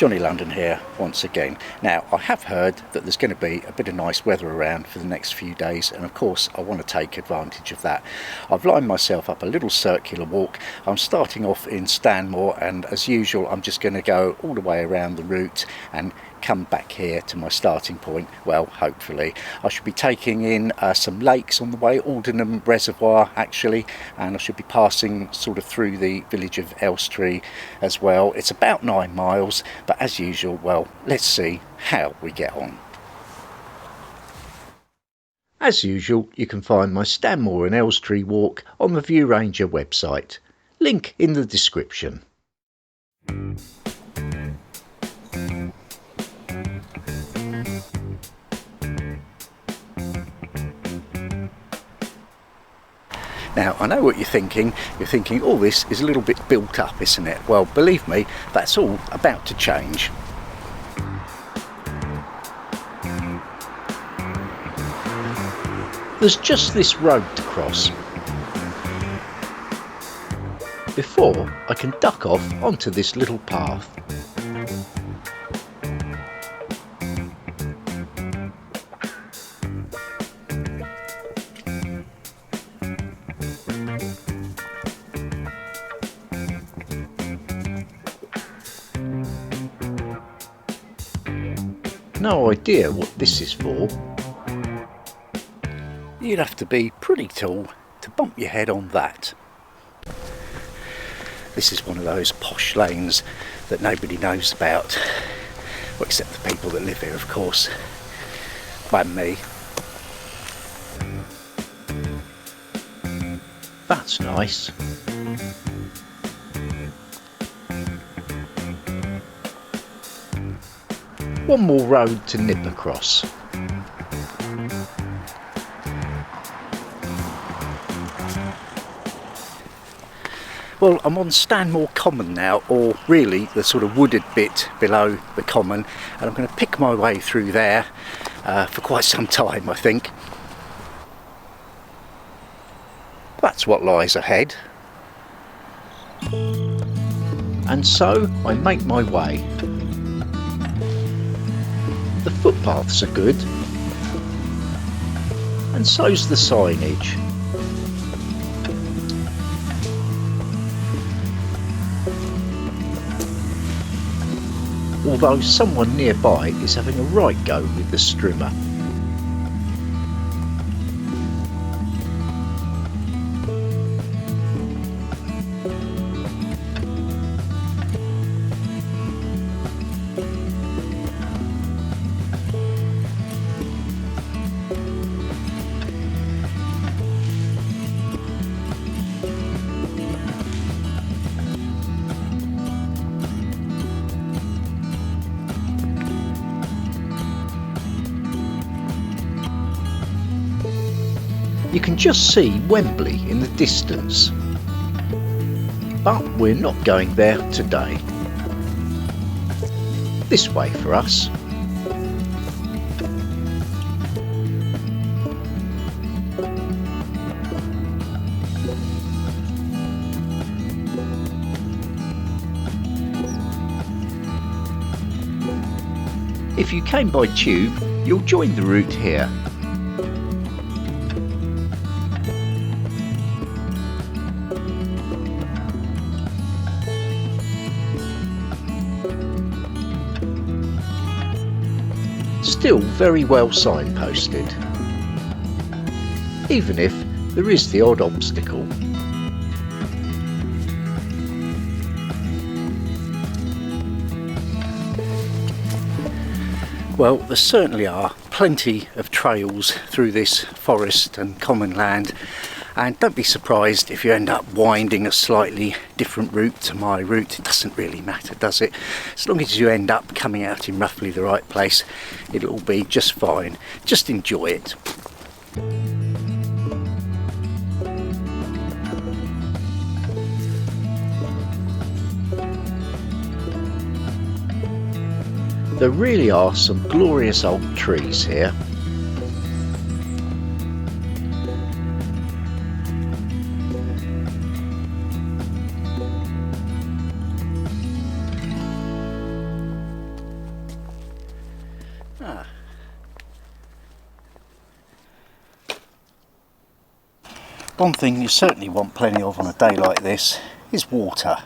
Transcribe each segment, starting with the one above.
Johnny London here once again. Now, I have heard that there's going to be a bit of nice weather around for the next few days, and of course I want to take advantage of that. I've lined myself up a little circular walk. I'm starting off in Stanmore, and as usual I'm just going to go all the way around the route and come back here to my starting point. Well, hopefully I should be taking in some lakes on the way, Aldenham reservoir actually, and I should be passing sort of through the village of Elstree as well. It's about 9 miles, but as usual, well, let's see how we get on. As usual, you can find my Stanmore and Elstree walk on the View Ranger website. Link in the description. Now, I know what you're thinking. You're thinking, oh, this is a little bit built up, isn't it? Well, believe me, that's all about to change. There's just this road to cross before I can duck off onto this little path. No idea what this is for. You'd have to be pretty tall to bump your head on that. This is one of those posh lanes that nobody knows about, well, except the people that live here, of course, and me. That's nice. One more road to nip across. Well, I'm on Stanmore Common now, or really the sort of wooded bit below the common, and I'm going to pick my way through there for quite some time, I think. That's what lies ahead. And so I make my way. The footpaths are good, and so's the signage. Although someone nearby is having a right go with the strimmer. You can just see Wembley in the distance, but we're not going there today. This way for us. If you came by tube, you'll join the route here. Still very well signposted, even if there is the odd obstacle. Well, there certainly are plenty of trails through this forest and common land, and don't be surprised if you end up winding a slightly different route to my route. It doesn't really matter, does it? As long as you end up coming out in roughly the right place, it'll all be just fine. Just enjoy it. There really are some glorious old trees here. One thing you certainly want plenty of on a day like this is water.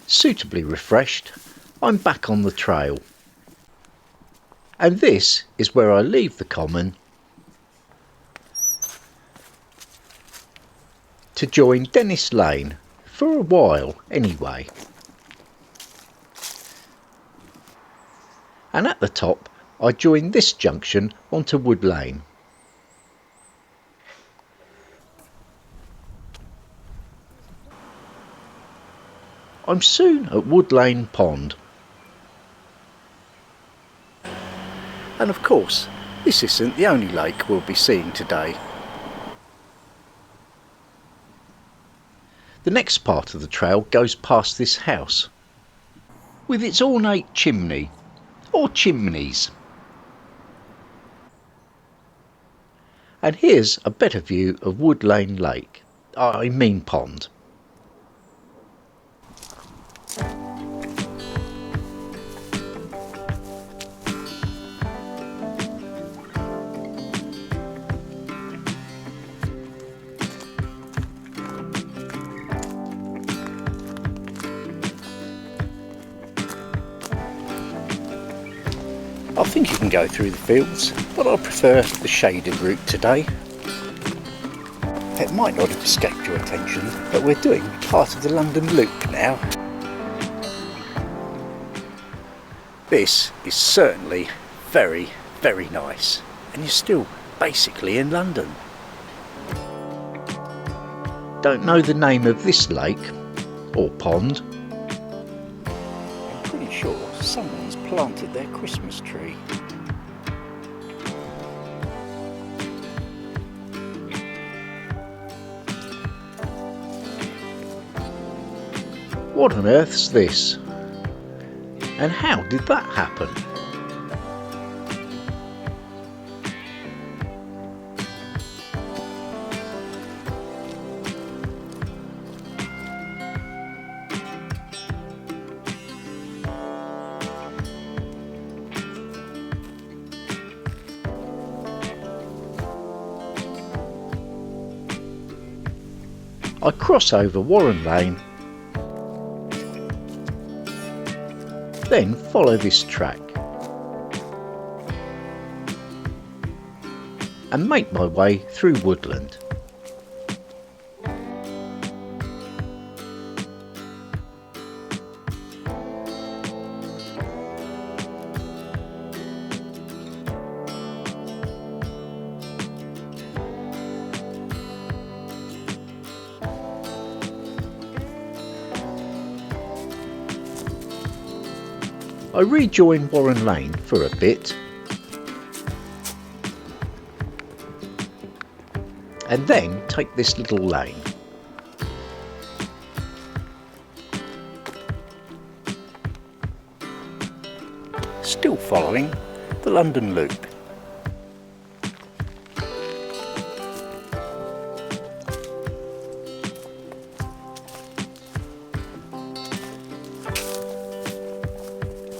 Suitably refreshed, I'm back on the trail. And this is where I leave the common to join Dennis Lane, for a while anyway. And at the top I join this junction onto Wood Lane. I'm soon at Wood Lane Pond. And of course, this isn't the only lake we'll be seeing today. The next part of the trail goes past this house, with its ornate chimney, or chimneys. And here's a better view of Wood Lane Lake, I mean pond. I think you can go through the fields, but I prefer the shaded route today. It might not have escaped your attention, but we're doing part of the London Loop now. This is certainly very, very nice, and you're still basically in London. Don't know the name of this lake, or pond. I'm pretty sure someone's planted their Christmas tree. What on earth's this? And how did that happen? I cross over Warren Lane, then follow this track and make my way through woodland. I rejoin Warren Lane for a bit and then take this little lane. Still following the London Loop.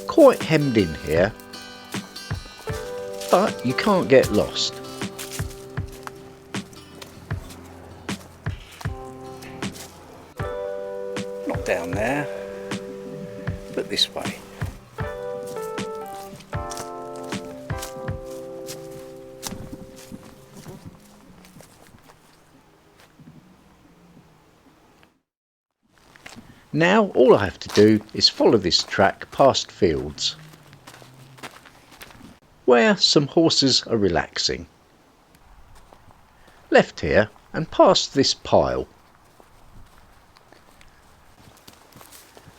Quite hemmed in here, but you can't get lost. Not down there, but this way. Now all I have to do is follow this track past fields where some horses are relaxing. Left here and past this pile.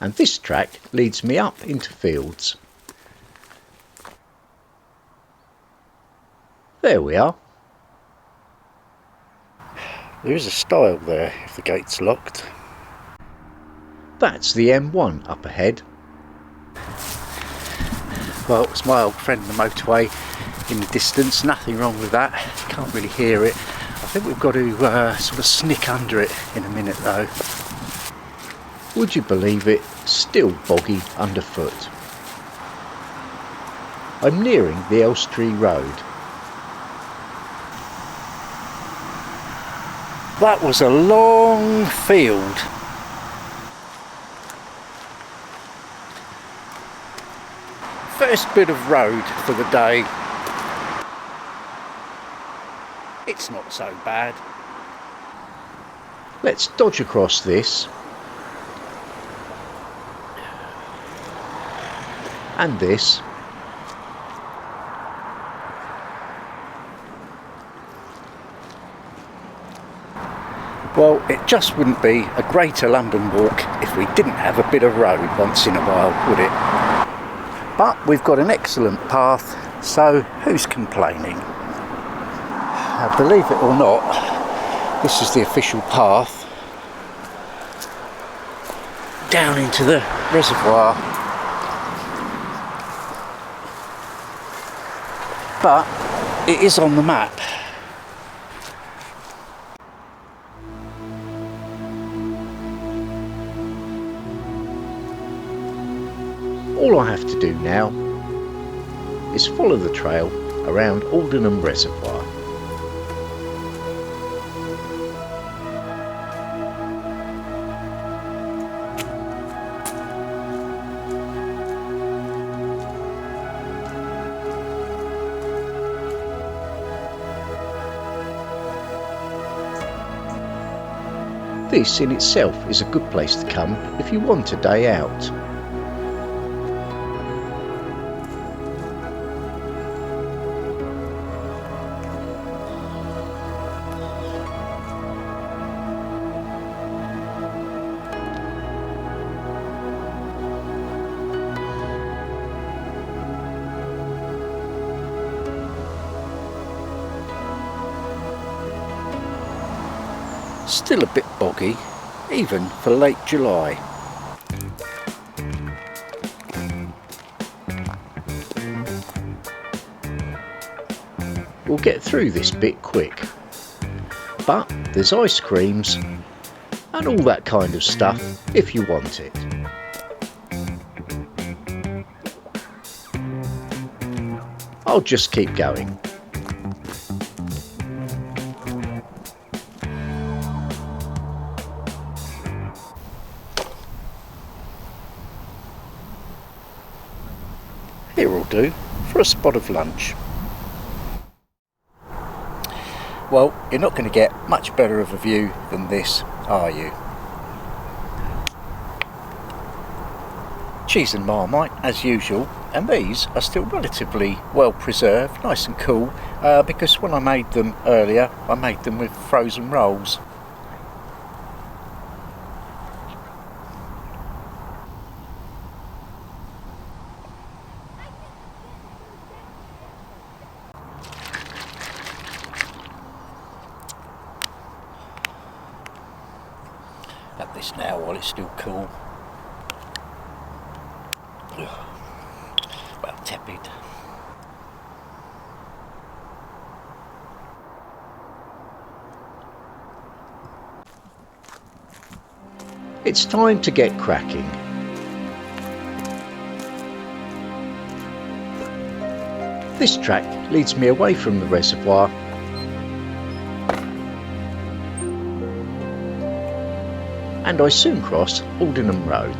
And this track leads me up into fields. There we are. There is a stile there if the gate's locked. That's the M1 up ahead. Well, it's my old friend the motorway in the distance, nothing wrong with that, can't really hear it. I think we've got to sort of snick under it in a minute though. Would you believe it, still boggy underfoot. I'm nearing the Elstree Road That was a long field. First bit of road for the day. It's not so bad. Let's dodge across this. And this. Well, it just wouldn't be a greater London walk if we didn't have a bit of road once in a while, would it? But we've got an excellent path, so who's complaining? Believe it or not, this is the official path down into the reservoir. But it is on the map. All I have to do now is follow the trail around Aldenham Reservoir. This in itself is a good place to come if you want a day out. Still a bit boggy, even for late July. We'll get through this bit quick, but there's ice creams and all that kind of stuff if you want it. I'll just keep going. Here will do for a spot of lunch. Well, you're not going to get much better of a view than this, are you? Cheese and Marmite as usual, and these are still relatively well preserved, nice and cool, because when I made them earlier I made them with frozen rolls. Have this now while it's still cool. Well, tepid. It's time to get cracking. This track leads me away from the reservoir and I soon cross Aldenham Road.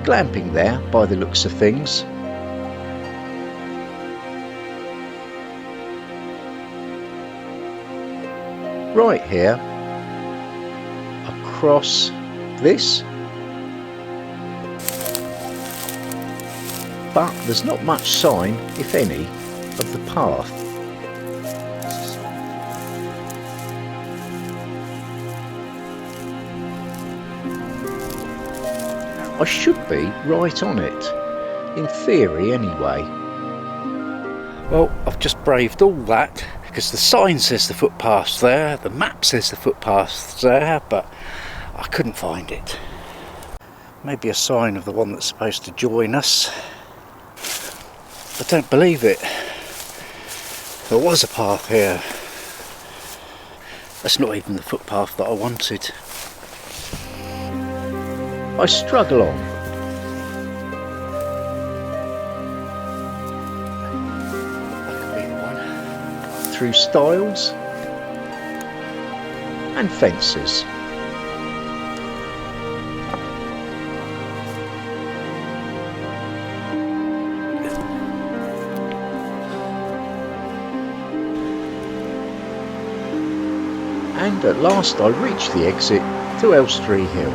Glamping there by the looks of things. Right here, across this. But there's not much sign, if any, of the path. I should be right on it, in theory anyway. Well, I've just braved all that, because the sign says the footpath's there, the map says the footpath's there, but I couldn't find it. Maybe a sign of the one that's supposed to join us. I don't believe it. There was a path here. That's not even the footpath that I wanted. I struggle on. That could be the one. Through stiles and fences. And at last I reach the exit to Elstree Hill.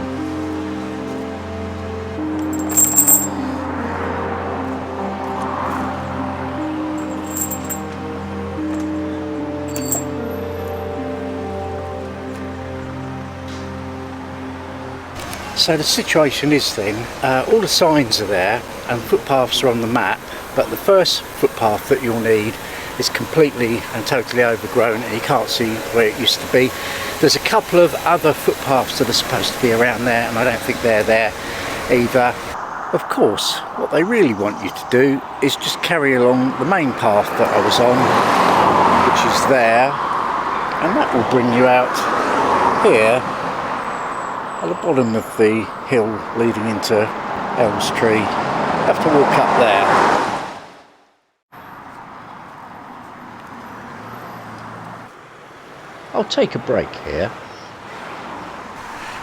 So the situation is then, all the signs are there and footpaths are on the map, but the first footpath that you'll need is completely and totally overgrown and you can't see where it used to be. There's a couple of other footpaths that are supposed to be around there and I don't think they're there either. Of course, what they really want you to do is just carry along the main path that I was on, which is there, and that will bring you out here at the bottom of the hill leading into Elstree. You have to walk up there. I'll take a break here.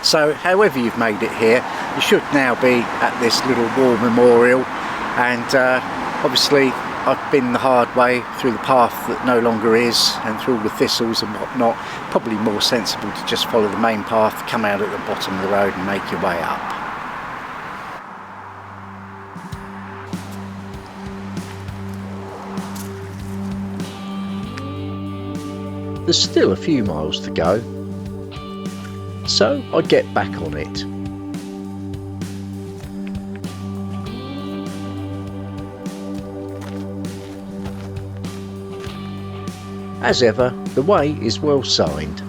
So however you've made it here, you should now be at this little war memorial, and obviously I've been the hard way through the path that no longer is and through all the thistles and whatnot. Probably more sensible to just follow the main path, come out at the bottom of the road and make your way up. There's still a few miles to go, so I get back on it. As ever, the way is well signed.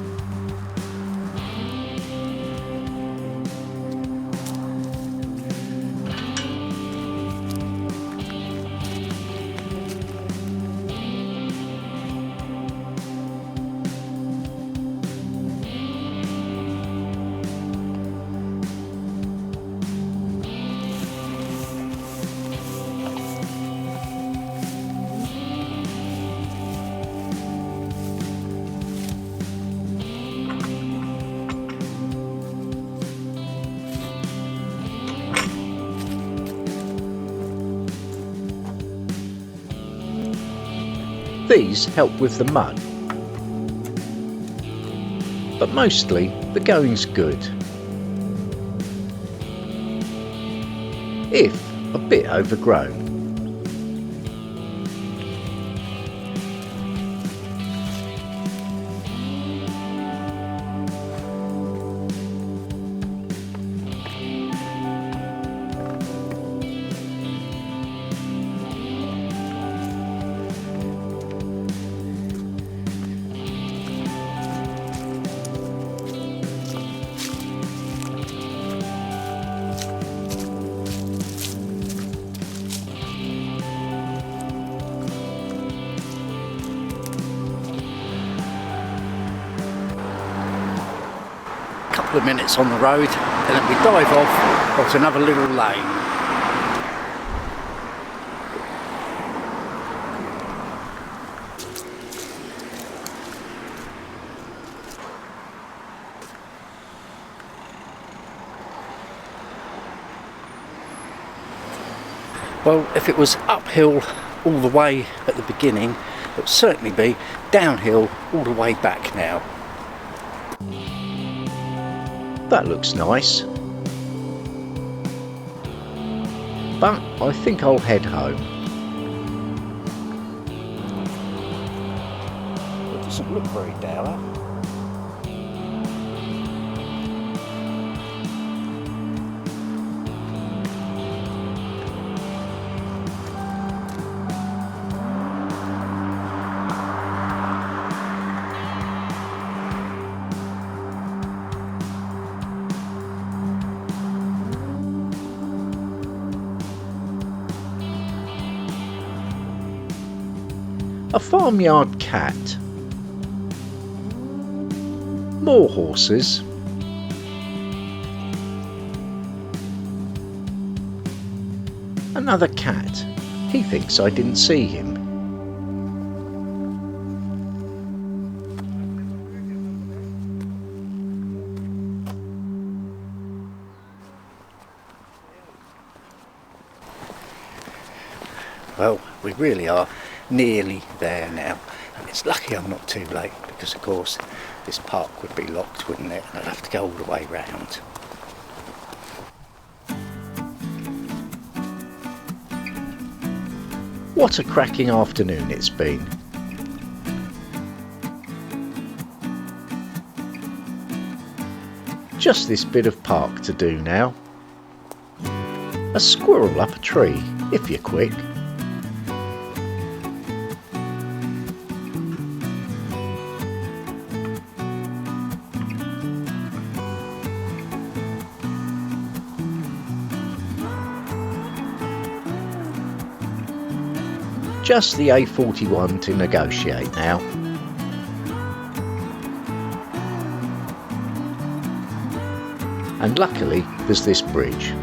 These help with the mud, but mostly the going's good, if a bit overgrown. Couple of minutes on the road and then we dive off onto another little lane. Well, if it was uphill all the way at the beginning, it would certainly be downhill all the way back now. That looks nice, but I think I'll head home. It doesn't look very dour. A farmyard cat, more horses, another cat. He thinks I didn't see him. Well, we really are nearly there now. And it's lucky I'm not too late, because of course this park would be locked, wouldn't it? And I'd have to go all the way round. What a cracking afternoon it's been. Just this bit of park to do now. A squirrel up a tree, if you're quick. Just the A41 to negotiate now. And luckily there's this bridge.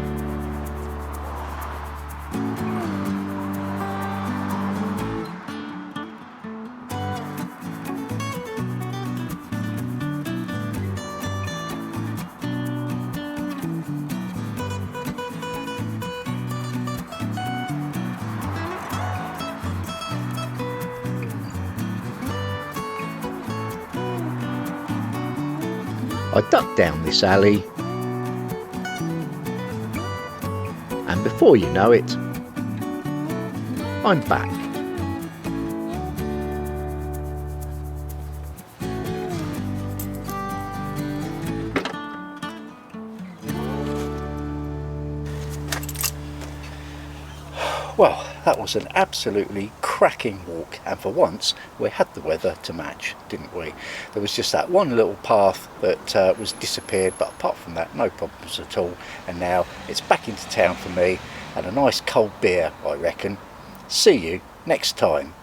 I duck down this alley, and before you know it, I'm back. Well, that was an absolutely cracking walk, and for once we had the weather to match, didn't we? There was just that one little path that was disappeared, but apart from that, no problems at all. And now it's back into town for me and a nice cold beer, I reckon. See you next time.